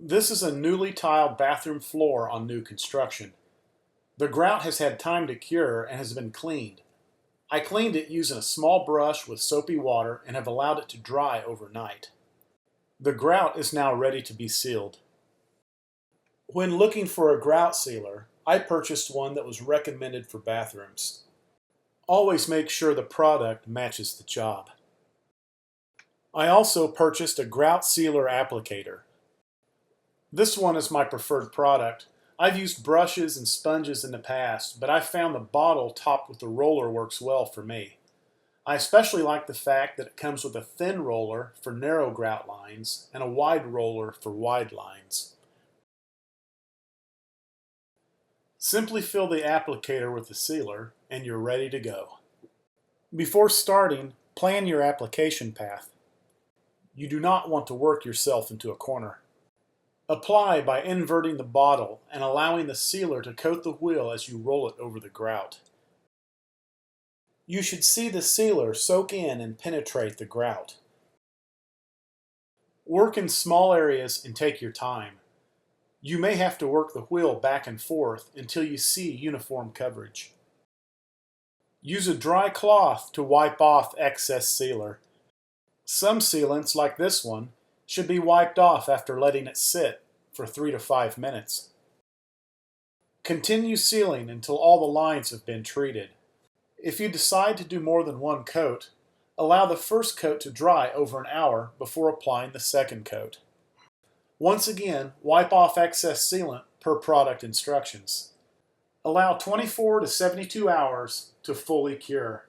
This is a newly tiled bathroom floor on new construction. The grout has had time to cure and has been cleaned. I cleaned it using a small brush with soapy water and have allowed it to dry overnight. The grout is now ready to be sealed. When looking for a grout sealer, I purchased one that was recommended for bathrooms. Always make sure the product matches the job. I also purchased a grout sealer applicator. This one is my preferred product. I've used brushes and sponges in the past, but I've found the bottle topped with a roller works well for me. I especially like the fact that it comes with a thin roller for narrow grout lines and a wide roller for wide lines. Simply fill the applicator with the sealer and you're ready to go. Before starting, plan your application path. You do not want to work yourself into a corner. Apply by inverting the bottle and allowing the sealer to coat the wheel as you roll it over the grout. You should see the sealer soak in and penetrate the grout. Work in small areas and take your time. You may have to work the wheel back and forth until you see uniform coverage. Use a dry cloth to wipe off excess sealer. Some sealants, like this one, should be wiped off after letting it sit for 3 to 5 minutes. Continue sealing until all the lines have been treated. If you decide to do more than one coat, allow the first coat to dry over an hour before applying the second coat. Once again, wipe off excess sealant per product instructions. Allow 24 to 72 hours to fully cure.